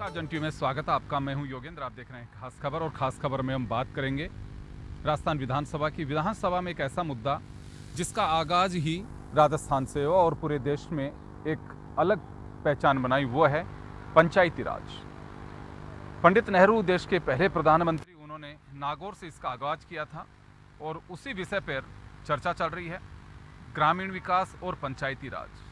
नमस्कार जन टीवी में स्वागत है आपका। मैं हूं योगेंद्र। आप देख रहे हैं खास खबर, और खास खबर में हम बात करेंगे राजस्थान विधानसभा की। विधानसभा में एक ऐसा मुद्दा जिसका आगाज ही राजस्थान से हो और पूरे देश में एक अलग पहचान बनाई, वो है पंचायती राज। पंडित नेहरू देश के पहले प्रधानमंत्री, उन्होंने नागौर से इसका आगाज किया था और उसी विषय पर चर्चा चल रही है। ग्रामीण विकास और पंचायती राज,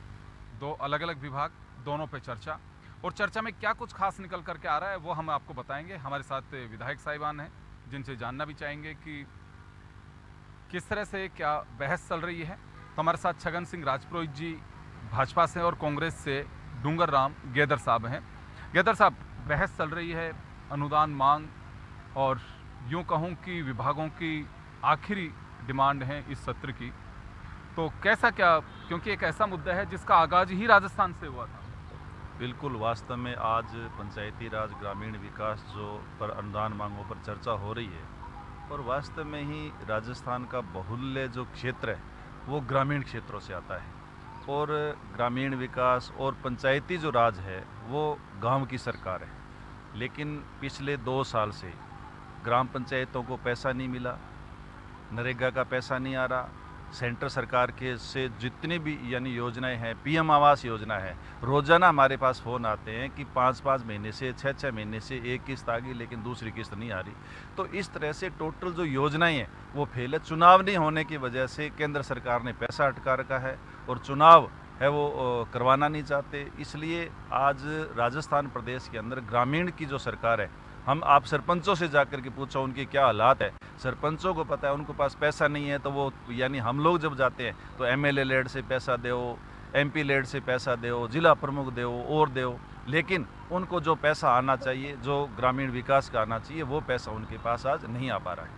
दो अलग अलग विभाग, दोनों पे चर्चा। और चर्चा में क्या कुछ खास निकल करके आ रहा है वो हम आपको बताएंगे। हमारे साथ विधायक साहिबान हैं जिनसे जानना भी चाहेंगे कि किस तरह से क्या बहस चल रही है। तो हमारे साथ छगन सिंह राजपुरोहित जी भाजपा से और कांग्रेस से डूंगर राम गेदर साहब हैं। गेदर साहब, बहस चल रही है अनुदान मांग, और यूँ कहूँ कि विभागों की आखिरी डिमांड है इस सत्र की, तो कैसा क्या, क्योंकि एक ऐसा मुद्दा है जिसका आगाज ही राजस्थान से हुआ था। बिल्कुल, वास्तव में आज पंचायती राज ग्रामीण विकास जो पर अनुदान मांगों पर चर्चा हो रही है, और वास्तव में ही राजस्थान का बहुल्य जो क्षेत्र है वो ग्रामीण क्षेत्रों से आता है, और ग्रामीण विकास और पंचायती जो राज है वो गांव की सरकार है। लेकिन पिछले 2 साल से ग्राम पंचायतों को पैसा नहीं मिला, नरेगा का पैसा नहीं आ रहा। सेंटर सरकार के से जितनी भी यानी योजनाएं हैं, पीएम आवास योजना है, रोज़ाना हमारे पास फ़ोन आते हैं कि 5-5 महीने से 6-6 महीने से एक किस्त आ गई लेकिन दूसरी किस्त नहीं आ रही। तो इस तरह से टोटल जो योजनाएं हैं वो फेल है। चुनाव नहीं होने की वजह से केंद्र सरकार ने पैसा अटका रखा है और चुनाव है वो करवाना नहीं चाहते। इसलिए आज राजस्थान प्रदेश के अंदर ग्रामीण की जो सरकार है, हम आप सरपंचों से जाकर के पूछो उनके क्या हालात है। सरपंचों को पता है, उनको पास पैसा नहीं है तो वो यानी हम लोग जब जाते हैं तो एमएलए लेड से पैसा दो, एमपी लेड से पैसा दो, जिला प्रमुख दो और दो, लेकिन उनको जो पैसा आना चाहिए, जो ग्रामीण विकास का आना चाहिए, वो पैसा उनके पास आज नहीं आ पा रहा है।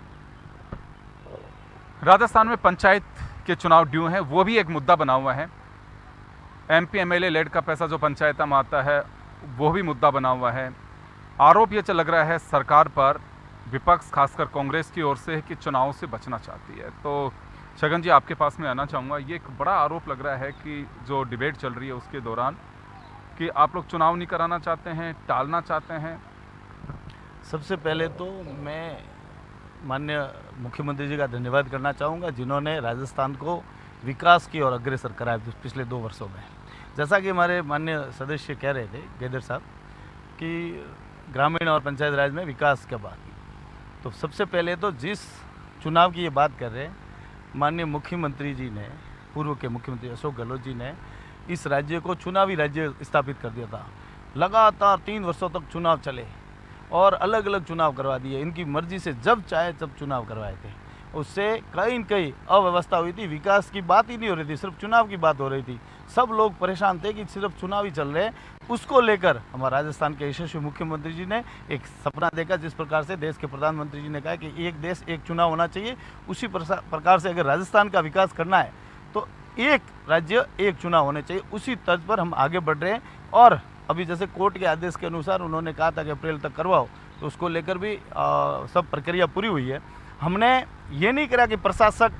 राजस्थान में पंचायत के चुनाव ड्यू हैं, वो भी एक मुद्दा बना हुआ है। एमपी एमएलए लेड का पैसा जो पंचायत में आता है वो भी मुद्दा बना हुआ है। आरोप ये लग रहा है सरकार पर, विपक्ष खासकर कांग्रेस की ओर से, कि चुनाव से बचना चाहती है। तो छगन जी, आपके पास में आना चाहूँगा। ये एक बड़ा आरोप लग रहा है कि जो डिबेट चल रही है उसके दौरान, कि आप लोग चुनाव नहीं कराना चाहते हैं, टालना चाहते हैं। सबसे पहले तो मैं माननीय मुख्यमंत्री जी का धन्यवाद करना चाहूँगा, जिन्होंने राजस्थान को विकास की ओर अग्रसर कराया पिछले 2 वर्षों में। जैसा कि हमारे माननीय सदस्य कह रहे थे गेदर साहब, कि ग्रामीण और पंचायत राज में विकास के बाद, तो सबसे पहले तो जिस चुनाव की ये बात कर रहे हैं, माननीय मुख्यमंत्री जी ने, पूर्व के मुख्यमंत्री अशोक गहलोत जी ने इस राज्य को चुनावी राज्य स्थापित कर दिया था। लगातार 3 वर्षों तक चुनाव चले और अलग अलग चुनाव करवा दिए। इनकी मर्जी से जब चाहे तब चुनाव करवाए थे। उससे कहीं न कहीं अव्यवस्था हुई थी, विकास की बात ही नहीं हो रही थी, सिर्फ चुनाव की बात हो रही थी। सब लोग परेशान थे कि सिर्फ चुनाव ही चल रहे हैं। उसको लेकर हमारे राजस्थान के यशस्वी मुख्यमंत्री जी ने एक सपना देखा, जिस प्रकार से देश के प्रधानमंत्री जी ने कहा कि एक देश एक चुनाव होना चाहिए। उसी प्रकार से अगर राजस्थान का विकास करना है तो एक राज्य एक चुनाव होने चाहिए। उसी तर्ज पर हम आगे बढ़ रहे हैं। और अभी जैसे कोर्ट के आदेश के अनुसार उन्होंने कहा था कि अप्रैल तक करवाओ, तो उसको लेकर भी सब प्रक्रिया पूरी हुई है। हमने ये नहीं करा कि प्रशासक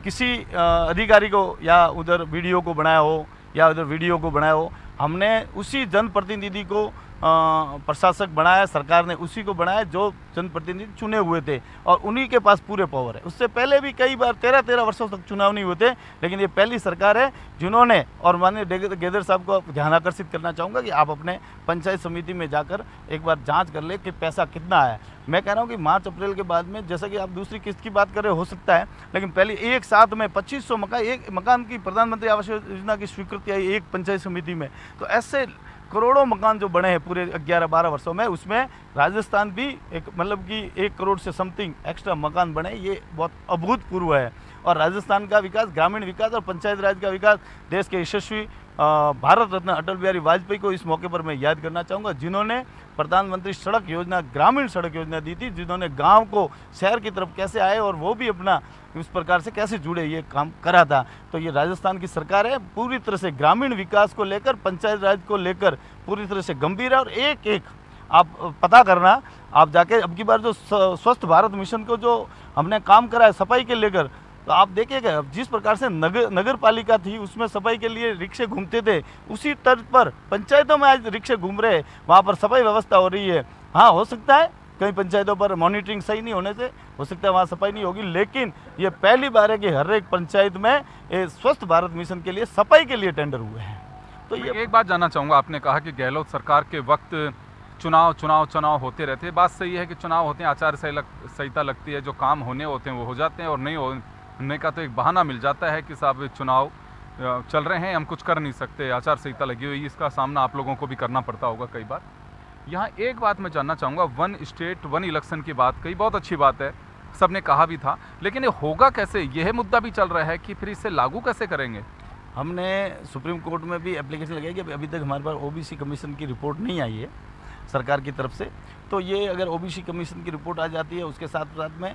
किसी अधिकारी को या उधर वीडियो को बनाया हो या उधर वीडियो को बनाया हो। हमने उसी जनप्रतिनिधि को प्रशासक बनाया, सरकार ने उसी को बनाया जो जनप्रतिनिधि चुने हुए थे, और उन्हीं के पास पूरे पावर है। उससे पहले भी कई बार 13-13 वर्षों तक चुनाव नहीं हुए थे, लेकिन ये पहली सरकार है जिन्होंने, और माननीय गेदर साहब को ध्यान आकर्षित करना चाहूँगा कि आप अपने पंचायत समिति में जाकर एक बार जांच कर ले कि पैसा कितना आया। मैं कह रहा हूँ कि मार्च अप्रैल के बाद में, जैसा कि आप दूसरी किस्त की बात कर रहे हो सकता है, लेकिन पहले एक साथ में 2500 मकान, एक मकान की प्रधानमंत्री आवास योजना की स्वीकृति आई एक पंचायत समिति में। तो ऐसे करोड़ों मकान जो बने हैं पूरे 11-12 वर्षों में, उसमें राजस्थान भी एक, मतलब कि 1 करोड़ से समथिंग एक्स्ट्रा मकान बने। ये बहुत अभूतपूर्व है। और राजस्थान का विकास, ग्रामीण विकास और पंचायत राज का विकास, देश के यशस्वी भारत रत्न अटल बिहारी वाजपेयी को इस मौके पर मैं याद करना चाहूँगा, जिन्होंने प्रधानमंत्री सड़क योजना, ग्रामीण सड़क योजना दी थी, जिन्होंने गांव को शहर की तरफ कैसे आए और वो भी अपना उस प्रकार से कैसे जुड़े, ये काम करा था। तो ये राजस्थान की सरकार है, पूरी तरह से ग्रामीण विकास को लेकर, पंचायत राज को लेकर पूरी तरह से गंभीर है। और एक एक आप पता करना, आप जाके अब की बार जो स्वच्छ भारत मिशन को जो हमने काम करा है सफाई के लेकर, तो आप देखिएगा जिस प्रकार से नगर पालिका थी उसमें सफाई के लिए रिक्शे घूमते थे, उसी तर्ज पर पंचायतों में आज रिक्शे घूम रहे हैं, वहाँ पर सफाई व्यवस्था हो रही है। हाँ, हो सकता है कई पंचायतों पर मॉनिटरिंग सही नहीं होने से हो सकता है वहाँ सफाई नहीं होगी, लेकिन ये पहली बार है कि हर एक पंचायत में ये स्वच्छ भारत मिशन के लिए सफाई के लिए टेंडर हुए हैं। तो मैं एक बात जानना चाहूँगा, आपने कहा कि गहलोत सरकार के वक्त चुनाव होते रहते हैं। बात सही है कि चुनाव होते हैं, आचार संहिता लगती है, जो काम होने होते हैं वो हो जाते हैं और नहीं होने का तो एक बहाना मिल जाता है कि साहब चुनाव चल रहे हैं, हम कुछ कर नहीं सकते, आचार संहिता लगी हुई, इसका सामना आप लोगों को भी करना पड़ता होगा कई बार। यहाँ एक बात मैं जानना चाहूँगा, वन स्टेट वन इलेक्शन की बात कही, बहुत अच्छी बात है, सबने कहा भी था, लेकिन ये होगा कैसे, यह मुद्दा भी चल रहा है कि फिर इसे लागू कैसे करेंगे। हमने सुप्रीम कोर्ट में भी एप्लीकेशन लगाई कि अभी तक हमारे पास ओबीसी कमीशन की रिपोर्ट नहीं आई है सरकार की तरफ से। तो ये अगर ओबीसी कमीशन की रिपोर्ट आ जाती है, उसके साथ साथ में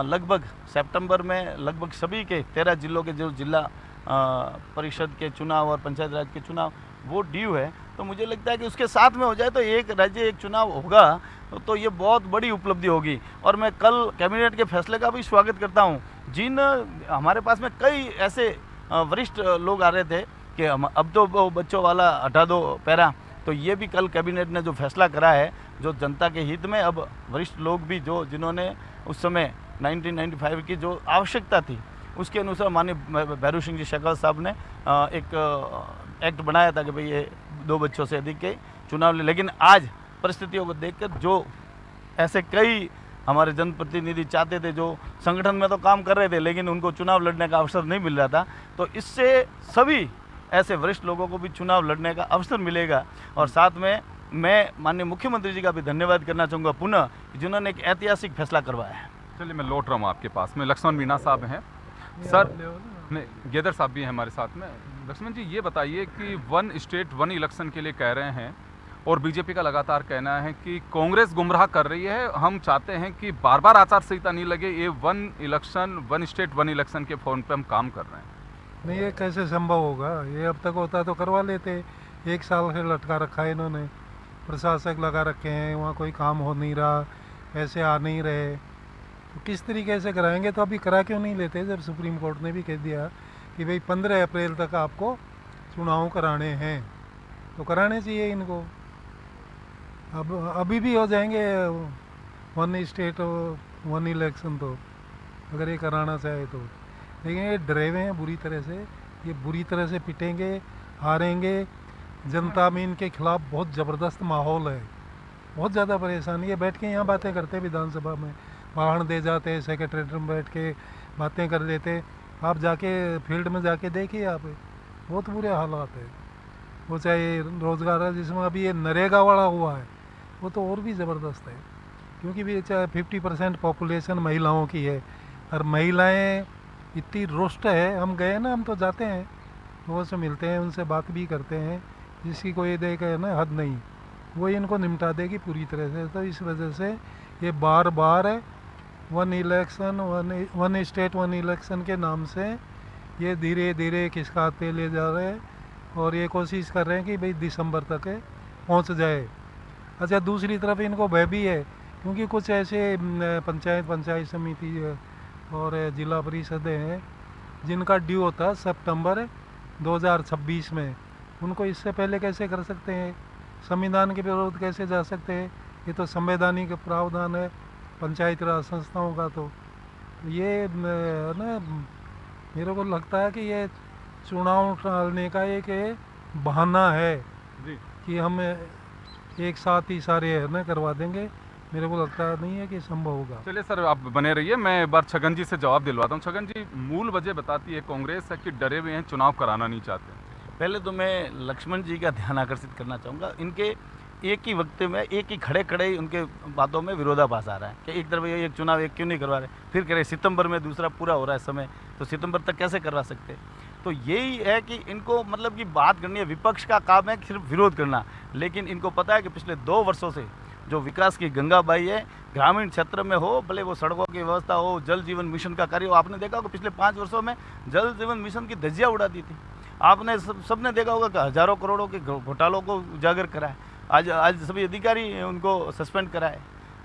लगभग सितंबर में लगभग सभी के 13 जिलों के जो जिला परिषद के चुनाव और पंचायत राज के चुनाव वो ड्यू है, तो मुझे लगता है कि उसके साथ में हो जाए तो एक राज्य एक चुनाव होगा तो ये बहुत बड़ी उपलब्धि होगी। और मैं कल कैबिनेट के फैसले का भी स्वागत करता हूँ। जिन हमारे पास में कई ऐसे वरिष्ठ लोग आ रहे थे कि हम अब तो वो बच्चों वाला हटा दो पैरा, तो ये भी कल कैबिनेट ने जो फैसला करा है जो जनता के हित में, अब वरिष्ठ लोग भी जो जिन्होंने उस समय 1995 की जो आवश्यकता थी उसके अनुसार माननीय भैरू सिंह जी शेखावत साहब ने एक एक्ट बनाया था कि भाई ये 2 बच्चों से अधिक के चुनाव ले। लेकिन आज परिस्थितियों को देखकर जो ऐसे कई हमारे जनप्रतिनिधि चाहते थे, जो संगठन में तो काम कर रहे थे लेकिन उनको चुनाव लड़ने का अवसर नहीं मिल रहा था, तो इससे सभी ऐसे वरिष्ठ लोगों को भी चुनाव लड़ने का अवसर मिलेगा। और साथ में मैं माननीय मुख्यमंत्री जी का भी धन्यवाद करना चाहूँगा पुनः, जिन्होंने एक ऐतिहासिक फैसला करवाया है। चलिए मैं लौट रहा हूँ आपके पास में, लक्ष्मण मीणा साहब हैं सर, नहीं गेदर साहब भी हैं हमारे साथ में। लक्ष्मण जी ये बताइए कि वन स्टेट वन इलेक्शन के लिए कह रहे हैं और बीजेपी का लगातार कहना है कि कांग्रेस गुमराह कर रही है, हम चाहते हैं कि बार बार आचार संहिता नहीं लगे, ये one election one state one election के फोन पे हम काम कर रहे हैं। नहीं, ये कैसे संभव होगा, ये अब तक होता तो करवा लेते। 1 साल से लटका रखा है इन्होंने, प्रशासक लगा रखे हैं, वहाँ कोई काम हो नहीं रहा, पैसे आ नहीं रहे, तो किस तरीके से कराएंगे। तो अभी करा क्यों नहीं लेते, जब सुप्रीम कोर्ट ने भी कह दिया कि भाई 15 अप्रैल तक आपको चुनाव कराने हैं, तो कराने चाहिए इनको। अब अभी भी हो जाएंगे वन स्टेट वन इलेक्शन, तो अगर ये कराना चाहे तो। लेकिन ये डरे हुए हैं बुरी तरह से, ये बुरी तरह से पिटेंगे, हारेंगे। जनता में इनके खिलाफ बहुत ज़बरदस्त माहौल है, बहुत ज़्यादा परेशानी है। बैठ के यहाँ बातें करते विधानसभा में, भाषण दे जाते, सेक्रेटरीट में बैठ के बातें कर देते। आप जाके फील्ड में जाके देखिए, आप बहुत बुरे हालात है। वो चाहे रोज़गार है, जिसमें अभी ये नरेगा वाला हुआ है, वो तो और भी ज़बरदस्त है, क्योंकि भी चाहे 50% पॉपुलेशन महिलाओं की है, और महिलाएं इतनी रुष्ट है। हम गए ना, हम तो जाते हैं, वो से मिलते हैं, उनसे बात भी करते हैं, जिसकी कोई देखे ना हद नहीं, वो इनको निपटा देगी पूरी तरह से। तो इस वजह से ये बार बार one election one state one election के नाम से ये धीरे धीरे खिसकाते ले जा रहे हैं, और ये कोशिश कर रहे हैं कि भाई दिसंबर तक पहुंच जाए। अच्छा, दूसरी तरफ इनको भय भी है, क्योंकि कुछ ऐसे पंचायत समिति और जिला परिषदें हैं जिनका ड्यू होता है सितंबर 2026 में, उनको इससे पहले कैसे कर सकते हैं, संविधान के विरोध कैसे जा सकते हैं। ये तो संवैधानिक प्रावधान है पंचायती राज संस्थाओं का। तो ये ना मेरे को लगता है कि ये चुनाव टालने का एक बहाना है जी, कि हम एक साथ ही सारे ना करवा देंगे। मेरे को लगता नहीं है कि संभव होगा। चलिए सर आप बने रहिए, मैं एक बार छगन जी से जवाब दिलवाता हूँ। छगन जी, मूल वजह बताती है कांग्रेस है कि डरे हुए हैं, चुनाव कराना नहीं चाहते। पहले तो मैं लक्ष्मण जी का ध्यान आकर्षित करना चाहूँगा, इनके एक ही वक्त में एक ही खड़े ही उनके बातों में विरोधाभास आ रहा है कि एक तरफ ये एक चुनाव एक क्यों नहीं करवा रहे, फिर कह रहे सितंबर में, दूसरा पूरा हो रहा है समय, तो सितंबर तक कैसे करवा सकते। तो यही है कि इनको मतलब कि बात करनी है, विपक्ष का काम है सिर्फ विरोध करना, लेकिन इनको पता है कि पिछले 2 वर्षों से जो विकास की गंगा बही है, ग्रामीण क्षेत्र में हो, भले वो सड़कों की व्यवस्था हो, जल जीवन मिशन का कार्य हो। आपने देखा होगा पिछले 5 वर्षों में जल जीवन मिशन की धज्जियाँ उड़ा दी थी। आपने सबने देखा होगा कि हजारों करोड़ों के घोटालों को उजागर करा है। आज सभी अधिकारी उनको सस्पेंड करा है,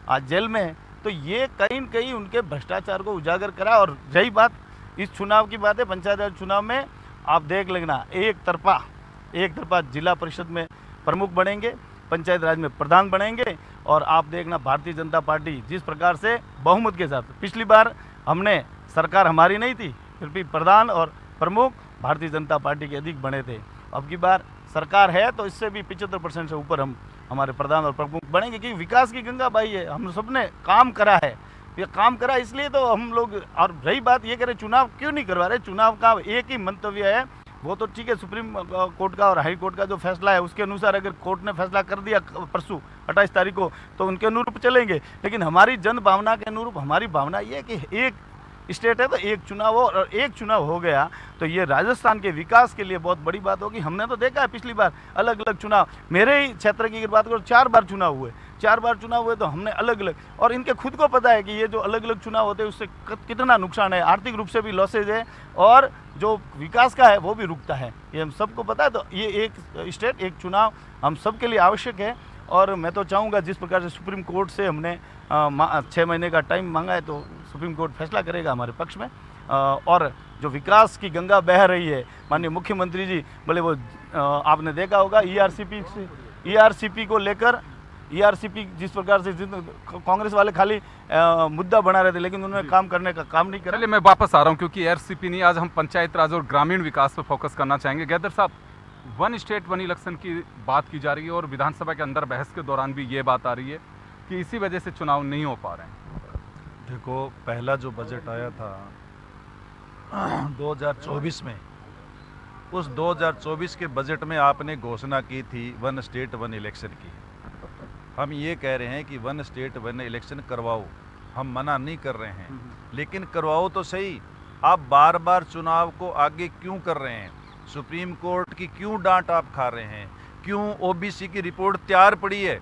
आज जेल में है। तो ये कहीं न कहीं उनके भ्रष्टाचार को उजागर करा। और रही बात इस चुनाव की बात है, पंचायत राज चुनाव में आप देख लेना, एक तरफा जिला परिषद में प्रमुख बनेंगे, पंचायत राज में प्रधान बनेंगे, और आप देखना भारतीय जनता पार्टी जिस प्रकार से बहुमत के साथ, पिछली बार हमने सरकार हमारी नहीं थी, फिर भी प्रधान और प्रमुख भारतीय जनता पार्टी के अधिक बने थे। अब की बार सरकार है तो इससे भी 75% से ऊपर हमारे प्रधान और प्रमुख बनेंगे, क्योंकि विकास की गंगा बही है, हम सबने काम करा है, ये काम करा इसलिए तो हम लोग। और रही बात ये कह रहे चुनाव क्यों नहीं करवा रहे, चुनाव का एक ही मंतव्य है, वो तो ठीक है, सुप्रीम कोर्ट का और हाई कोर्ट का जो फैसला है उसके अनुसार अगर कोर्ट ने फैसला कर दिया परसों 28 तारीख को, तो उनके अनुरूप चलेंगे। लेकिन हमारी जन भावना के अनुरूप हमारी भावना ये है कि एक स्टेट है तो एक चुनाव हो, और एक चुनाव हो गया तो ये राजस्थान के विकास के लिए बहुत बड़ी बात होगी। हमने तो देखा है पिछली बार अलग अलग चुनाव, मेरे ही क्षेत्र की अगर बात करो 4 बार चुनाव हुए, 4 बार चुनाव हुए तो हमने अलग अलग, और इनके खुद को पता है कि ये जो अलग अलग चुनाव होते हैं उससे कितना नुकसान है, आर्थिक रूप से भी लॉसेज है, और जो विकास का है वो भी रुकता है, ये हम सबको पता है। तो ये एक स्टेट एक चुनाव हम सब के लिए आवश्यक है, और मैं तो चाहूँगा जिस प्रकार से सुप्रीम कोर्ट से हमने 6 महीने का टाइम मांगा है, तो सुप्रीम कोर्ट फैसला करेगा हमारे पक्ष में। और जो विकास की गंगा बह रही है, माननीय मुख्यमंत्री जी बोले, वो आपने देखा होगा ईआरसीपी को लेकर, ईआरसीपी जिस प्रकार से कांग्रेस वाले खाली मुद्दा बना रहे थे, लेकिन उन्होंने काम करने का काम नहीं करा। चलिए मैं वापस आ रहा हूँ, क्योंकि ईआरसीपी नहीं, आज हम पंचायत राज और ग्रामीण विकास पर फोकस करना चाहेंगे। गैदर साहब, वन स्टेट वन इलेक्शन की बात की जा रही है, और विधानसभा के अंदर बहस के दौरान भी ये बात आ रही है कि इसी वजह से चुनाव नहीं हो पा रहे हैं। देखो, पहला जो बजट आया था 2024 में, उस 2024 के बजट में आपने घोषणा की थी वन स्टेट वन इलेक्शन की। हम ये कह रहे हैं कि वन स्टेट वन इलेक्शन करवाओ, हम मना नहीं कर रहे हैं, लेकिन करवाओ तो सही। आप बार बार चुनाव को आगे क्यों कर रहे हैं? सुप्रीम कोर्ट की क्यों डांट आप खा रहे हैं? क्यों ओबीसी की रिपोर्ट तैयार पड़ी है?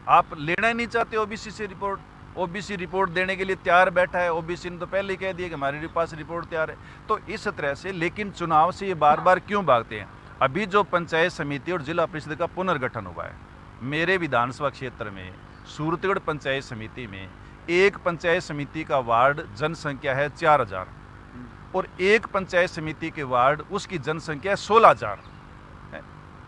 आप लेना ही नहीं चाहते ओबीसी से रिपोर्ट? ओबीसी रिपोर्ट देने के लिए तैयार बैठा है, ओबीसी ने तो पहले ही कह दिया कि हमारे पास रिपोर्ट तैयार है। तो इस तरह से, लेकिन चुनाव से ये बार बार क्यों भागते हैं? अभी जो पंचायत समिति और जिला परिषद का पुनर्गठन हुआ है, मेरे विधानसभा क्षेत्र में सूरतगढ़ पंचायत समिति में एक पंचायत समिति का वार्ड जनसंख्या है 4000, और एक पंचायत समिति के वार्ड उसकी जनसंख्या है 16000।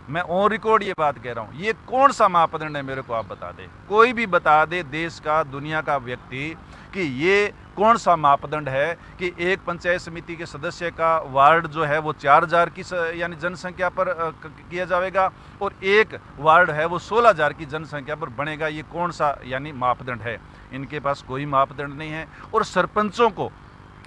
मैं ऑन रिकॉर्ड ये बात कह रहा हूँ। ये कौन सा मापदंड है, मेरे को आप बता दे, कोई भी बता दे, देश का, दुनिया का व्यक्ति, कि ये कौन सा मापदंड है कि एक पंचायत समिति के सदस्य का वार्ड जो है वो 4000 की यानी जनसंख्या पर किया जाएगा, और एक वार्ड है वो 16000 की जनसंख्या पर बनेगा। ये कौन सा यानी मापदंड है? इनके पास कोई मापदंड नहीं है। और सरपंचों को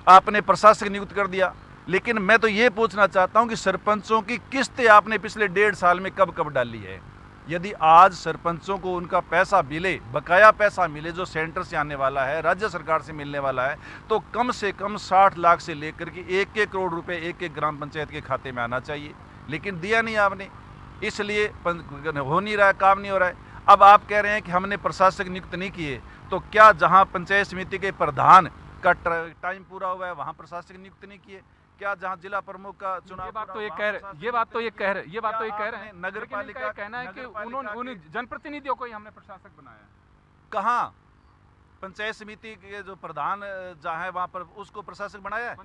आपने प्रशासक नियुक्त कर दिया, लेकिन मैं तो ये पूछना चाहता हूं कि सरपंचों की किस्तें आपने पिछले 1.5 साल में कब कब डाली है? यदि आज सरपंचों को उनका पैसा मिले, बकाया पैसा मिले, जो सेंटर से आने वाला है, राज्य सरकार से मिलने वाला है, तो कम से कम 60 लाख से लेकर के 1-1 करोड़ रुपए एक ग्राम पंचायत के खाते में आना चाहिए, लेकिन दिया नहीं आपने, इसलिए हो नहीं रहा है, काम नहीं हो रहा है। अब आप कह रहे हैं कि हमने प्रशासक नियुक्त नहीं किए, तो क्या जहाँ पंचायत समिति के प्रधान का टाइम पूरा हुआ है वहाँ प्रशासक नियुक्त नहीं किए? क्या जहाँ जिला प्रमुख का चुनाव, ये बात तो ये कह रहे हैं, नगर पालिका का कहना है कि उन्होंने जनप्रतिनिधियों को ही हमने प्रशासक बनाया। कहाँ? पंचायत समिति के जो प्रधान जहाँ है वहाँ पर उसको प्रशासक बनाया है?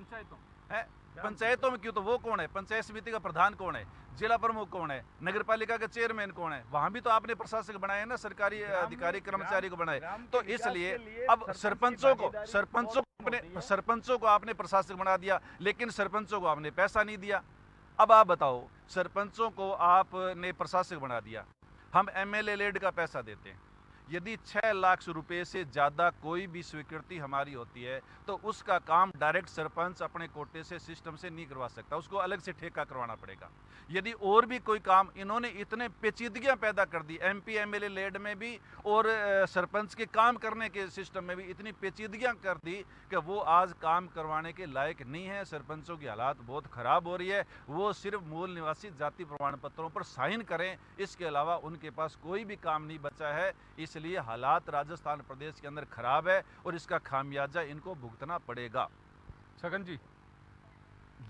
पंचायतों में क्यों? तो वो कौन है? पंचायत समिति का प्रधान कौन है? जिला प्रमुख कौन है? नगर पालिका का चेयरमैन कौन है? वहां भी तो आपने प्रशासक बनाए ना, सरकारी अधिकारी कर्मचारी को बनाए। तो इसलिए अब सरपंचों को आपने प्रशासक बना दिया, लेकिन सरपंचों को आपने पैसा नहीं दिया। अब आप बताओ, सरपंचों को आपने प्रशासक बना दिया, हम एमएलए लेड का पैसा देते हैं, यदि 6 लाख रुपए से ज़्यादा कोई भी स्वीकृति हमारी होती है तो उसका काम डायरेक्ट सरपंच अपने कोटे से सिस्टम से नहीं करवा सकता, उसको अलग से ठेका करवाना पड़ेगा। यदि और भी कोई काम, इन्होंने इतने पेचीदगियां पैदा कर दी एमपी एमएलए लेड में भी और सरपंच के काम करने के सिस्टम में भी इतनी पेचीदगियां कर दी कि वो आज काम करवाने के लायक नहीं है। सरपंचों की हालात बहुत ख़राब हो रही है, वो सिर्फ मूल निवासी जाति प्रमाण पत्रों पर साइन करें, इसके अलावा उनके पास कोई भी काम नहीं बचा है। इसलिए हालात राजस्थान प्रदेश के अंदर खराब है और इसका खामियाजा इनको भुगतना पड़ेगा। छगन जी,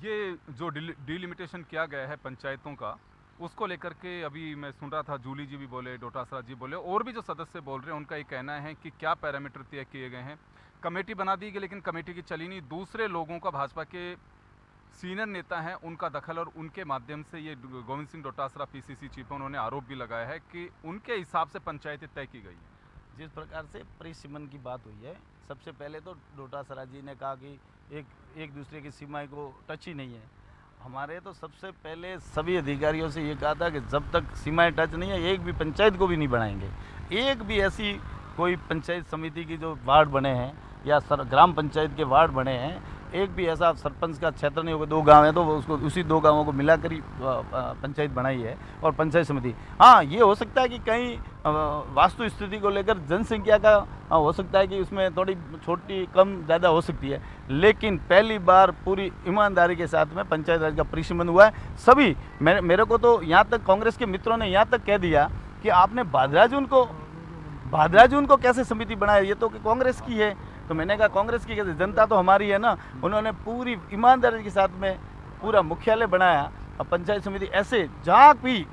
ये जो डिलिमिटेशन किया गया है पंचायतों का, उसको लेकर के अभी मैं सुन रहा था, जूली जी भी बोले, डोटासरा जी बोले, और भी जो सदस्य बोल रहे हैं उनका ये कहना है कि क्या पैरामीटर तय किए गए हैं, कमेटी बना दी गई लेकिन कमेटी की चली नहीं, दूसरे लोगों का, भाजपा के सीनियर नेता हैं उनका दखल, और उनके माध्यम से ये गोविंद सिंह डोटासरा पीसीसी चीफ, उन्होंने आरोप भी लगाया है कि उनके हिसाब से पंचायतें तय की गई हैं। जिस प्रकार से परिसीमन की बात हुई है, सबसे पहले तो डोटासरा जी ने कहा कि एक दूसरे की सीमाएं को टच ही नहीं है। हमारे तो सबसे पहले सभी अधिकारियों से ये कहा था कि जब तक सीमाएं टच नहीं है एक भी पंचायत को भी नहीं बनाएंगे। एक भी ऐसी कोई पंचायत समिति की जो वार्ड बने हैं या ग्राम पंचायत के वार्ड बने हैं, एक भी ऐसा सरपंच का क्षेत्र नहीं होगा, 2 गांव हैं तो वो उसको उसी 2 गांवों को मिलाकर ही पंचायत बनाई है और पंचायत समिति। हाँ, ये हो सकता है कि कहीं वास्तु स्थिति को लेकर जनसंख्या का हो सकता है कि उसमें थोड़ी छोटी कम ज़्यादा हो सकती है, लेकिन पहली बार पूरी ईमानदारी के साथ में पंचायत राज का परिसीमन हुआ है। सभी मेरे को तो यहाँ तक कांग्रेस के मित्रों ने यहाँ तक कह दिया कि आपने भाद्राजून को कैसे समिति बनाया, ये तो कांग्रेस की है। तो मैंने कहा कांग्रेस की कैसे, जनता तो हमारी है ना। उन्होंने पूरी ईमानदारी के साथ में पूरा मुख्यालय बनाया और पंचायत समिति ऐसे जहाँ भी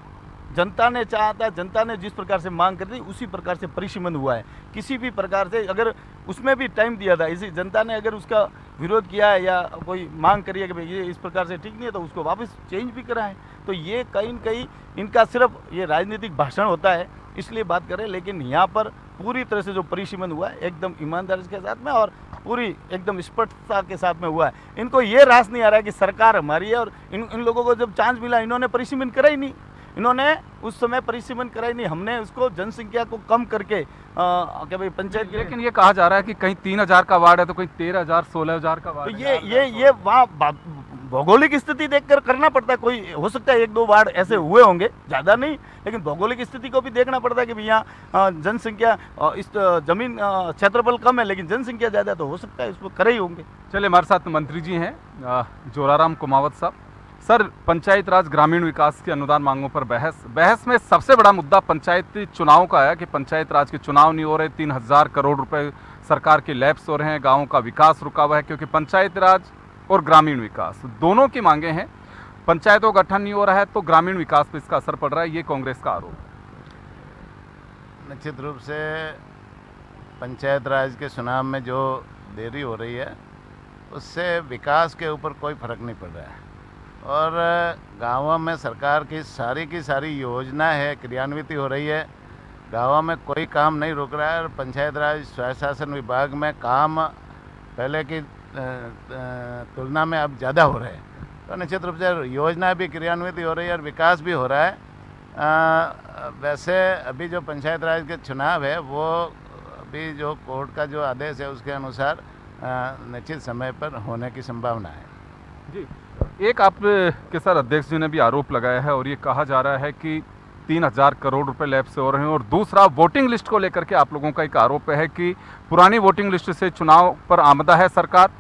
जनता ने चाहा था, जनता ने जिस प्रकार से मांग कर दी उसी प्रकार से परिसीमन हुआ है। किसी भी प्रकार से अगर उसमें भी टाइम दिया था, इसी जनता ने अगर उसका विरोध किया है या कोई मांग करी है कि भाई ये इस प्रकार से ठीक नहीं है तो उसको वापस चेंज भी करा है। तो ये कहीं न कहीं इनका सिर्फ ये राजनीतिक भाषण होता है इसलिए बात करें, लेकिन यहाँ पर पूरी तरह से जो परिसीमन हुआ है एकदम ईमानदारी के साथ में और पूरी एकदम स्पष्टता के साथ में हुआ है। इनको ये रास नहीं आ रहा है कि सरकार हमारी है और इन लोगों को जब चांस मिला इन्होंने परिसीमन करा ही नहीं, इन्होंने उस समय परिसीमन करा ही नहीं। हमने उसको जनसंख्या को कम करके क्या भाई पंचायत, लेकिन ये कहा जा रहा है कि कहीं 3000 का वार्ड है तो कहीं 13000 16000 का वार्ड तो है। ये वहाँ भौगोलिक स्थिति देखकर करना पड़ता है। कोई हो सकता है 1-2 वार्ड ऐसे हुए होंगे, ज़्यादा नहीं, लेकिन भौगोलिक स्थिति को भी देखना पड़ता है कि भैया जनसंख्या इस जमीन क्षेत्रफल कम है लेकिन जनसंख्या ज़्यादा, तो हो सकता है इसको करे ही होंगे। चलिए, हमारे साथ मंत्री जी हैं जोराराम कुमावत साहब। सर, पंचायत राज ग्रामीण विकास की अनुदान मांगों पर बहस में सबसे बड़ा मुद्दा पंचायती चुनाव का आया कि पंचायत राज के चुनाव नहीं हो रहे, 3000 करोड़ रुपए सरकार के लैप्स हो रहे हैं, गाँवों का विकास रुका हुआ है क्योंकि पंचायत राज और ग्रामीण विकास दोनों की मांगे हैं। पंचायतों का गठन नहीं हो रहा है तो ग्रामीण विकास पर इसका असर पड़ रहा है, ये कांग्रेस का आरोप। निश्चित रूप से पंचायत राज के चुनाव में जो देरी हो रही है उससे विकास के ऊपर कोई फर्क नहीं पड़ रहा है और गाँवों में सरकार की सारी योजना है क्रियान्वित हो रही है। गाँवों में कोई काम नहीं रुक रहा है और पंचायत राज स्वशासन विभाग में काम पहले की तुलना में अब ज़्यादा हो रहे हैं। तो निश्चित रूप से योजना भी क्रियान्वित हो रही है और विकास भी हो रहा है। वैसे अभी जो पंचायत राज के चुनाव है वो अभी जो कोर्ट का जो आदेश है उसके अनुसार निश्चित समय पर होने की संभावना है। जी, एक आप के सर अध्यक्ष जी ने भी आरोप लगाया है और ये कहा जा रहा है कि 3000 करोड़ रुपए लैब से हो रहे हैं और दूसरा वोटिंग लिस्ट को लेकर के आप लोगों का एक आरोप है कि पुरानी वोटिंग लिस्ट से चुनाव पर आमदा है सरकार,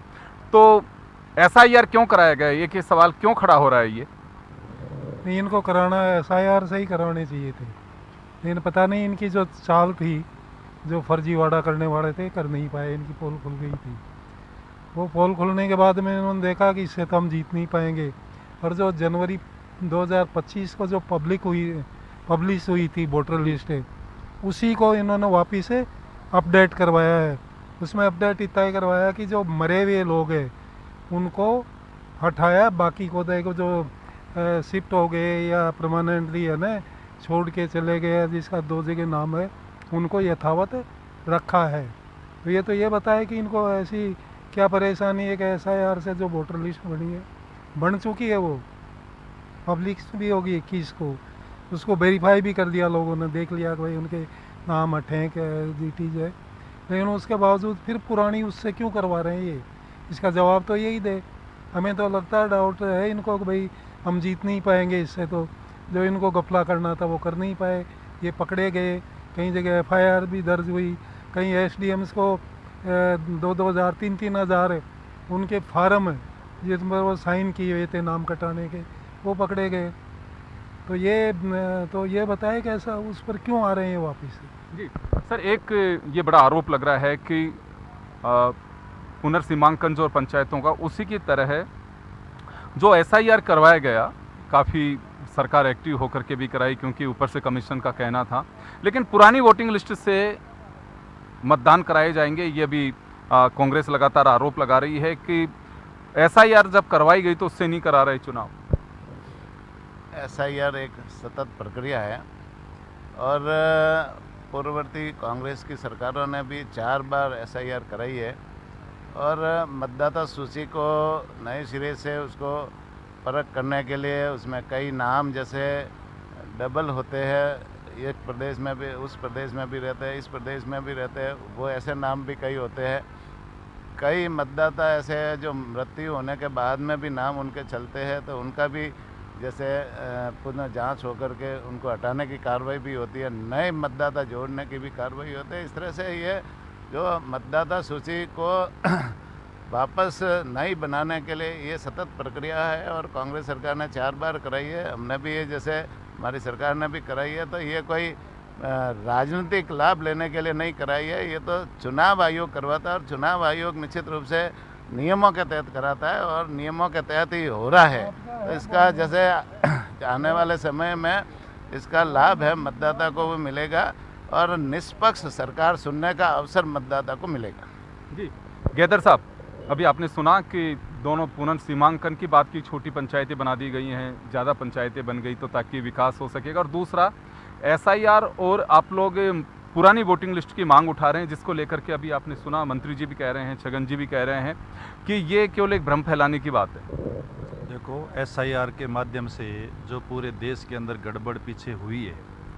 तो SIR क्यों कराया गया, ये कि सवाल क्यों खड़ा हो रहा है? ये नहीं, इनको कराना SIR से ही करवाने चाहिए थे, लेकिन पता नहीं इनकी जो चाल थी, जो फर्जीवाड़ा करने वाले थे कर नहीं पाए, इनकी पोल खुल गई थी। वो पोल खुलने के बाद में इन्होंने देखा कि इससे तो हम जीत नहीं पाएंगे और जो जनवरी 2025 को जो पब्लिश हुई थी वोटर लिस्ट है उसी को इन्होंने वापिस से अपडेट करवाया है। उसमें अपडेट इतना ही करवाया कि जो मरे हुए लोग हैं उनको हटाया, बाकी को देखो जो शिफ्ट हो गए या परमानेंटली है ना छोड़ के चले गए जिसका 2 जगह नाम है उनको यथावत रखा है। तो ये बताया कि इनको ऐसी क्या परेशानी है कि SIR से जो वोटर लिस्ट बनी है बन चुकी है, वो पब्लिक भी होगी 21 को, उसको वेरीफाई भी कर दिया, लोगों ने देख लिया कि भाई उनके नाम अठें GT है, लेकिन उसके बावजूद फिर पुरानी उससे क्यों करवा रहे हैं ये? इसका जवाब तो यही दे। हमें तो लगता है, डाउट है इनको कि भाई हम जीत नहीं पाएंगे इससे, तो जो इनको गफला करना था वो कर नहीं पाए, ये पकड़े गए। कई जगह FIR भी दर्ज हुई, कई SDMs को 2-2 हज़ार 3-3 हज़ार उनके फार्म जिसमें वो साइन किए हुए थे नाम कटाने के, वो पकड़े गए। तो ये बताए कि ऐसा उस पर क्यों आ रहे हैं वापस? जी सर, एक ये बड़ा आरोप लग रहा है कि पुनर्सीमांकन जो पंचायतों का उसी की तरह है जो SIR करवाया गया काफ़ी सरकार एक्टिव होकर के भी कराई क्योंकि ऊपर से कमीशन का कहना था, लेकिन पुरानी वोटिंग लिस्ट से मतदान कराए जाएंगे, ये भी कांग्रेस लगातार आरोप लगा रही है कि एसआईआर जब करवाई गई तो उससे नहीं करा रहे चुनाव। एसआईआर एक सतत प्रक्रिया है और पूर्ववर्ती कांग्रेस की सरकारों ने भी 4 बार एसआईआर कराई है और मतदाता सूची को नए सिरे से उसको परख करने के लिए उसमें कई नाम जैसे डबल होते हैं, एक प्रदेश में भी उस प्रदेश में भी रहते हैं, इस प्रदेश में भी रहते हैं, वो ऐसे नाम भी कई होते हैं। कई मतदाता ऐसे हैं जो मृत्यु होने के बाद में भी नाम उनके चलते हैं, तो उनका भी जैसे पुनः जांच होकर के उनको हटाने की कार्रवाई भी होती है, नए मतदाता जोड़ने की भी कार्रवाई होती है। इस तरह से ये जो मतदाता सूची को वापस नई बनाने के लिए ये सतत प्रक्रिया है और कांग्रेस सरकार ने 4 बार कराई है, हमने भी ये जैसे हमारी सरकार ने भी कराई है। तो ये कोई राजनीतिक लाभ लेने के लिए नहीं कराई है, ये तो चुनाव आयोग करवाता है और चुनाव आयोग निश्चित रूप से नियमों के तहत कराता है और नियमों के तहत ही हो रहा है। तो इसका जैसे आने वाले समय में इसका लाभ है मतदाता को भी मिलेगा और निष्पक्ष सरकार सुनने का अवसर मतदाता को मिलेगा। जी गैदर साहब, अभी आपने सुना कि दोनों पुनर्सीमांकन की बात की, छोटी पंचायतें बना दी गई हैं, ज़्यादा पंचायतें बन गई तो ताकि विकास हो सकेगा, और दूसरा एसआईआर और आप लोग पुरानी वोटिंग लिस्ट की मांग उठा रहे हैं, जिसको लेकर के अभी आपने सुना मंत्री जी भी कह रहे हैं, छगन जी भी कह रहे हैं कि ये केवल एक भ्रम फैलाने की बात है। देखो, एसआईआर के माध्यम से जो पूरे देश के अंदर गड़बड़ पीछे हुई है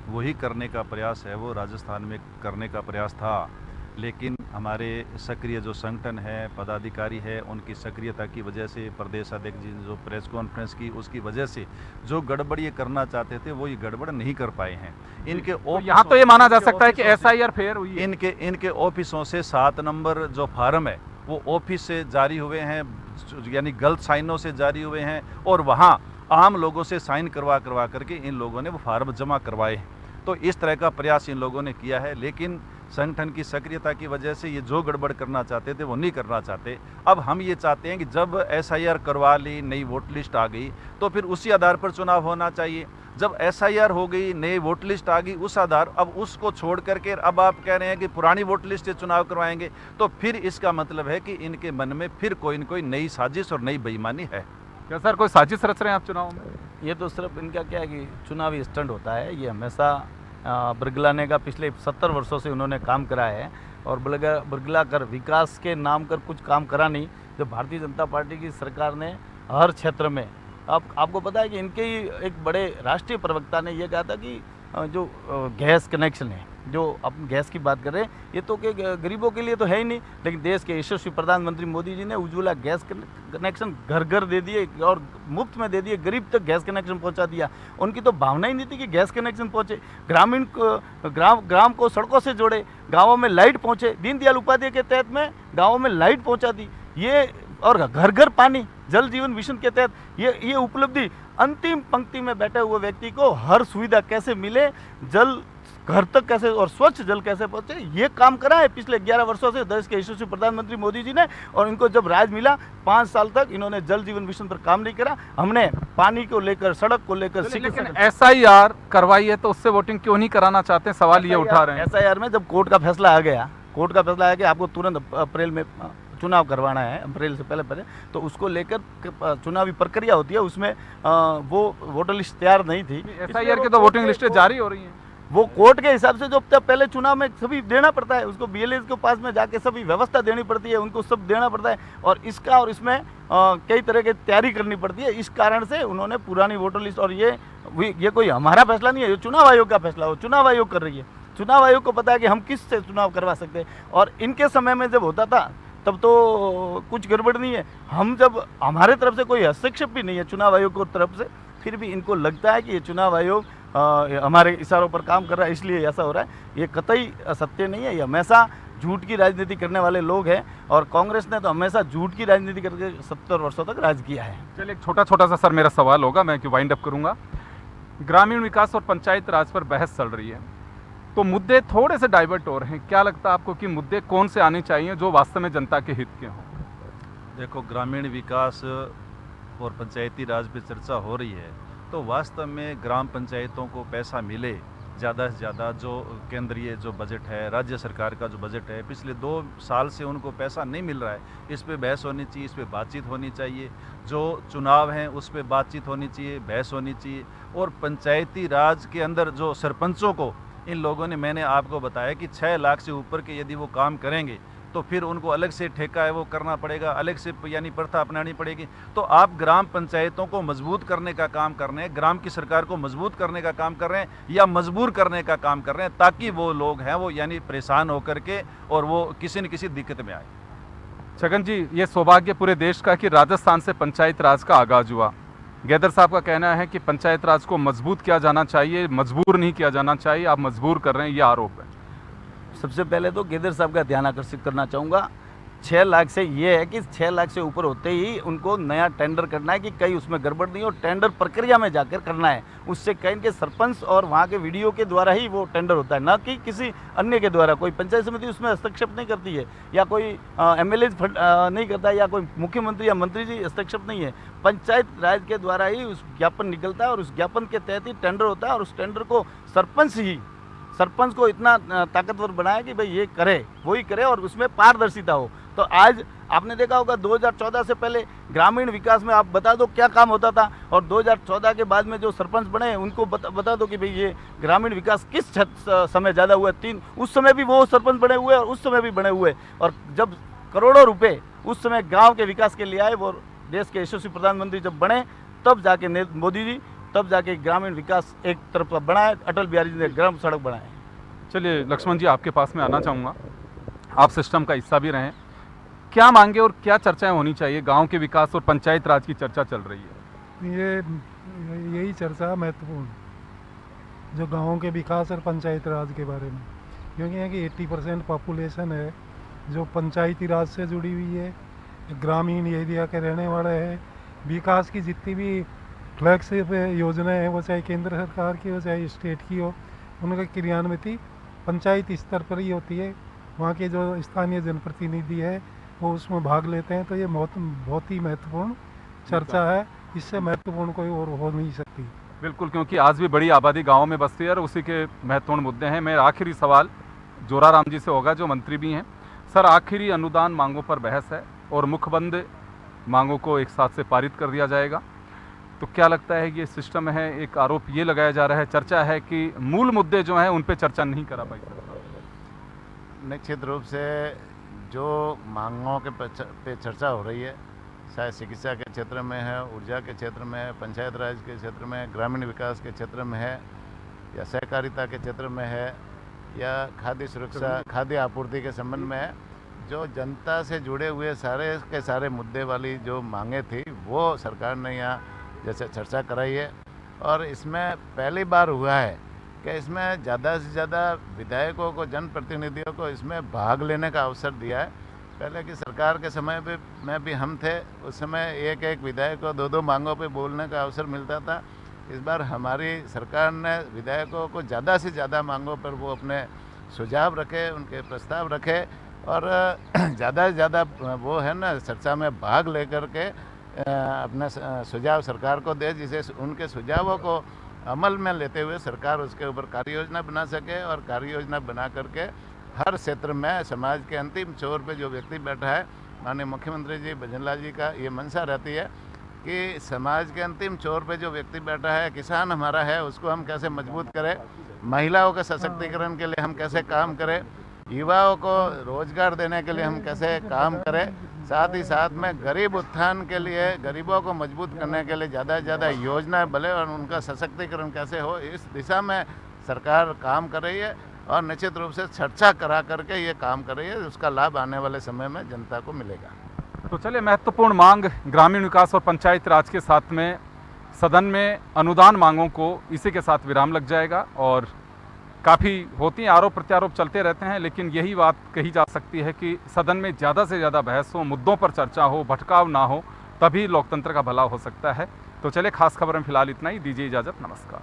वही करने का प्रयास है, वो राजस्थान में करने का प्रयास था, लेकिन हमारे सक्रिय जो संगठन है, पदाधिकारी है, उनकी सक्रियता की वजह से, प्रदेश अध्यक्ष जी ने जो प्रेस कॉन्फ्रेंस की उसकी वजह से जो गड़बड़ ये करना चाहते थे वो ये गड़बड़ नहीं कर पाए हैं। इनके तो यहाँ तो ये माना जा सकता है कि एसआईआर फेयर हुई है। इनके ऑफिसों से 7 नंबर जो फार्म है वो ऑफिस से जारी हुए हैं, यानी गलत साइनों से जारी हुए हैं और वहाँ आम लोगों से साइन करवा करके इन लोगों ने वो फार्म जमा करवाए हैं। तो इस तरह का प्रयास इन लोगों ने किया है, लेकिन संगठन की सक्रियता की वजह से ये जो गड़बड़ करना चाहते थे वो नहीं करना चाहते। अब हम ये चाहते हैं कि जब एसआईआर करवा ली, नई वोट लिस्ट आ गई, तो फिर उसी आधार पर चुनाव होना चाहिए। जब एसआईआर हो गई, नई वोट लिस्ट आ गई, उस आधार अब उसको छोड़ करके अब आप कह रहे हैं कि पुरानी वोट लिस्ट से चुनाव करवाएंगे, तो फिर इसका मतलब है कि इनके मन में फिर कोई न कोई नई साजिश और नई बेईमानी है। क्या सर कोई साजिश रच रहे हैं आप चुनाव में? ये तो सिर्फ इनका क्या है कि चुनावी स्टंट होता है। ये हमेशा बरगलाने का पिछले 70 वर्षों से उन्होंने काम करा है और बरगला कर विकास के नाम कर कुछ काम करा नहीं। जब भारतीय जनता पार्टी की सरकार ने हर क्षेत्र में, आपको पता है कि इनके ही एक बड़े राष्ट्रीय प्रवक्ता ने यह कहा था कि जो गैस कनेक्शन है, जो अपन गैस की बात कर रहे हैं, ये तो कि गरीबों के लिए तो है ही नहीं, लेकिन देश के यशस्वी प्रधानमंत्री मोदी जी ने उज्ज्वला गैस कनेक्शन घर घर दे दिए और मुफ्त में दे दिए, गरीब तक गैस कनेक्शन पहुंचा दिया। उनकी तो भावना ही नहीं थी कि गैस कनेक्शन पहुंचे, ग्रामीण ग्राम को सड़कों से जोड़े, गाँवों में लाइट पहुंचे, दीनदयाल उपाध्याय के तहत में गाँवों में लाइट पहुँचा दी, ये और घर घर पानी, जल जीवन मिशन के तहत ये उपलब्धि। अंतिम पंक्ति में बैठे हुए व्यक्ति को हर सुविधा कैसे मिले, जल घर तक कैसे और स्वच्छ जल कैसे पहुंचे, ये काम करा है पिछले 11 वर्षों से देश के यशस्वी प्रधानमंत्री मोदी जी ने। और इनको जब राज मिला 5 साल तक इन्होंने जल जीवन मिशन पर काम नहीं करा। हमने पानी को लेकर, सड़क को लेकर, लेकिन एसआईआर करवाई है तो उससे वोटिंग क्यों नहीं कराना चाहते? सवाल ये उठा रहे हैं। एसआईआर में जब कोर्ट का फैसला आ गया, कि आपको तुरंत अप्रैल में चुनाव करवाना है, अप्रैल से पहले, तो उसको लेकर चुनावी प्रक्रिया होती है, उसमें वो वोटर लिस्ट तैयार नहीं थी। एसआईआर की तो वोटिंग लिस्टें जारी हो रही हैं। वो कोर्ट के हिसाब से जो पहले चुनाव में सभी देना पड़ता है, उसको बीएलएस के पास में जाके सभी व्यवस्था देनी पड़ती है, उनको सब देना पड़ता है और इसका और इसमें कई तरह की तैयारी करनी पड़ती है। इस कारण से उन्होंने पुरानी वोटर लिस्ट, और ये कोई हमारा फैसला नहीं है, ये चुनाव आयोग का फैसला हो, चुनाव आयोग कर रही है। चुनाव आयोग को पता है कि हम किस से चुनाव करवा सकते हैं और इनके समय में जब होता था तब तो कुछ गड़बड़ नहीं है। हम जब हमारे तरफ से कोई हस्तक्षेप भी नहीं है चुनाव आयोग की तरफ से, फिर भी इनको लगता है कि ये चुनाव आयोग हमारे इशारों पर काम कर रहा है, इसलिए ऐसा हो रहा है। ये कतई सत्य नहीं है, ये हमेशा झूठ की राजनीति करने वाले लोग हैं और कांग्रेस ने तो हमेशा झूठ की राजनीति करके 70 वर्षों तक राज किया है। चलिए एक छोटा सा सर मेरा सवाल होगा, मैं क्यों वाइंड अप करूंगा। ग्रामीण विकास और पंचायत राज पर बहस चल रही है, तो मुद्दे थोड़े से डाइवर्ट हो रहे हैं। क्या लगता है आपको कि मुद्दे कौन से आने चाहिए जो वास्तव में जनता के हित के हों? देखो, ग्रामीण विकास और पंचायती राज पे चर्चा हो रही है तो वास्तव में ग्राम पंचायतों को पैसा मिले ज़्यादा से ज़्यादा। जो केंद्रीय जो बजट है, राज्य सरकार का जो बजट है, पिछले 2 साल से उनको पैसा नहीं मिल रहा है। इस पे बहस होनी चाहिए, इस पे बातचीत होनी चाहिए। जो चुनाव हैं उस पे बातचीत होनी चाहिए, बहस होनी चाहिए। और पंचायती राज के अंदर जो सरपंचों को इन लोगों ने, मैंने आपको बताया कि 6 लाख से ऊपर के यदि वो काम करेंगे तो फिर उनको अलग से ठेका है वो करना पड़ेगा, अलग से यानी प्रथा अपनानी पड़ेगी। तो आप ग्राम पंचायतों को मजबूत करने का काम कर रहे हैं, ग्राम की सरकार को मजबूत करने का काम कर रहे हैं या मजबूर करने का काम कर रहे हैं, ताकि वो लोग हैं वो यानी परेशान होकर के और वो किसी न किसी दिक्कत में आए। छगन जी, ये सौभाग्य पूरे देश का कि राजस्थान से पंचायत राज का आगाज हुआ। गैदर साहब का कहना है कि पंचायत राज को मजबूत किया जाना चाहिए, मजबूर नहीं किया जाना चाहिए। आप मजबूर कर रहे हैं, ये आरोप है। सबसे पहले तो गेदर साहब का ध्यान आकर्षित करना चाहूँगा, 6 लाख से ये है कि 6 लाख से ऊपर होते ही उनको नया टेंडर करना है कि कहीं उसमें गड़बड़ नहीं हो, टेंडर प्रक्रिया में जाकर करना है। उससे कहीं के सरपंच और वहाँ के वीडियो के द्वारा ही वो टेंडर होता है, ना कि किसी अन्य के द्वारा। कोई पंचायत समिति उसमें हस्तक्षेप नहीं करती है, या कोई MLA नहीं करता है, या कोई मुख्यमंत्री या मंत्री जी हस्तक्षेप नहीं है। पंचायत राज के द्वारा ही उस ज्ञापन निकलता है और उस ज्ञापन के तहत ही टेंडर होता है। और उस टेंडर को सरपंच को इतना ताकतवर बनाया कि भाई ये करे, वही करे और उसमें पारदर्शिता हो। तो आज आपने देखा होगा 2014 से पहले ग्रामीण विकास में आप बता दो क्या काम होता था, और 2014 के बाद में जो सरपंच बने उनको बता दो कि भाई ये ग्रामीण विकास किस समय ज़्यादा हुआ। उस समय भी वो सरपंच बने हुए और उस समय भी बने हुए, और जब करोड़ों रुपए उस समय गाँव के विकास के लिए आए, वो देश के यशस्वी प्रधानमंत्री जब बने तब जाके मोदी जी, तब जाके ग्रामीण विकास एक तरफ बनाया, अटल बिहारी जी ने ग्राम सड़क बनाए। चलिए लक्ष्मण जी, आपके पास में आना चाहूँगा। आप सिस्टम का हिस्सा भी रहे, क्या मांगे और क्या चर्चाएं होनी चाहिए? गांव के विकास और पंचायत राज की चर्चा चल रही है। यही चर्चा महत्वपूर्ण, जो गाँव के विकास और पंचायत राज के बारे में, क्योंकि यहाँ की 80% पॉपुलेशन है जो पंचायती राज से जुड़ी हुई है, ग्रामीण एरिया के रहने वाले हैं। विकास की जितनी भी फ्लैगशिप योजनाएं हैं, वो चाहे केंद्र सरकार की हो चाहे स्टेट की हो, उनका क्रियान्वित पंचायत स्तर पर ही होती है। वहाँ के जो स्थानीय जनप्रतिनिधि है वो उसमें भाग लेते हैं। तो ये बहुत ही महत्वपूर्ण चर्चा है, इससे महत्वपूर्ण कोई और हो नहीं सकती। बिल्कुल, क्योंकि आज भी बड़ी आबादी गाँव में बसती है और उसी के महत्वपूर्ण मुद्दे हैं। मेरा आखिरी सवाल जोराराम जी से होगा, जो मंत्री भी हैं। सर, आखिरी अनुदान मांगों पर बहस है और मुखबंद मांगों को एक साथ से पारित कर दिया जाएगा, तो क्या लगता है ये सिस्टम है? एक आरोप ये लगाया जा रहा है, चर्चा है कि मूल मुद्दे जो हैं उन पे चर्चा नहीं करा पाई सरकार। निश्चित रूप से जो मांगों के पे चर्चा हो रही है, चाहे चिकित्सा के क्षेत्र में है, ऊर्जा के क्षेत्र में है, पंचायत राज के क्षेत्र में है, ग्रामीण विकास के क्षेत्र में है, या सहकारिता के क्षेत्र में है, या खाद्य सुरक्षा, खाद्य आपूर्ति के संबंध में है, जो जनता से जुड़े हुए सारे के सारे मुद्दे वाली जो मांगे थी वो सरकार ने यहाँ जैसे चर्चा कराई है। और इसमें पहली बार हुआ है कि इसमें ज़्यादा से ज़्यादा विधायकों को, जनप्रतिनिधियों को इसमें भाग लेने का अवसर दिया है। पहले की सरकार के समय में भी हम थे, उस समय एक एक विधायक को 2-2 मांगों पे बोलने का अवसर मिलता था। इस बार हमारी सरकार ने विधायकों को ज़्यादा से ज़्यादा मांगों पर वो अपने सुझाव रखे, उनके प्रस्ताव रखे, और ज़्यादा से ज़्यादा वो है ना चर्चा में भाग लेकर के अपना सुझाव सरकार को दे, जिसे उनके सुझावों को अमल में लेते हुए सरकार उसके ऊपर कार्य योजना बना सके, और कार्य योजना बना करके हर क्षेत्र में समाज के अंतिम छोर पे जो व्यक्ति बैठा है, माननीय मुख्यमंत्री जी भजनलाल जी का ये मंशा रहती है कि समाज के अंतिम छोर पे जो व्यक्ति बैठा है, किसान हमारा है, उसको हम कैसे मजबूत करें, महिलाओं के सशक्तिकरण के लिए हम कैसे काम करें, युवाओं को रोजगार देने के लिए हम कैसे काम करें, साथ ही साथ में गरीब उत्थान के लिए, गरीबों को मजबूत करने के लिए ज़्यादा से ज़्यादा योजनाएं बने और उनका सशक्तिकरण कैसे हो, इस दिशा में सरकार काम कर रही है। और निश्चित रूप से चर्चा करा करके ये काम कर रही है, उसका लाभ आने वाले समय में जनता को मिलेगा। तो चलिए, महत्वपूर्ण मांग ग्रामीण विकास और पंचायत राज के साथ में सदन में अनुदान मांगों को इसी के साथ विराम लग जाएगा। और काफ़ी होती हैं, आरोप प्रत्यारोप चलते रहते हैं, लेकिन यही बात कही जा सकती है कि सदन में ज़्यादा से ज़्यादा बहस हो, मुद्दों पर चर्चा हो, भटकाव ना हो, तभी लोकतंत्र का भला हो सकता है। तो चलिए, खास खबर में फिलहाल इतना ही। दीजिए इजाज़त, नमस्कार।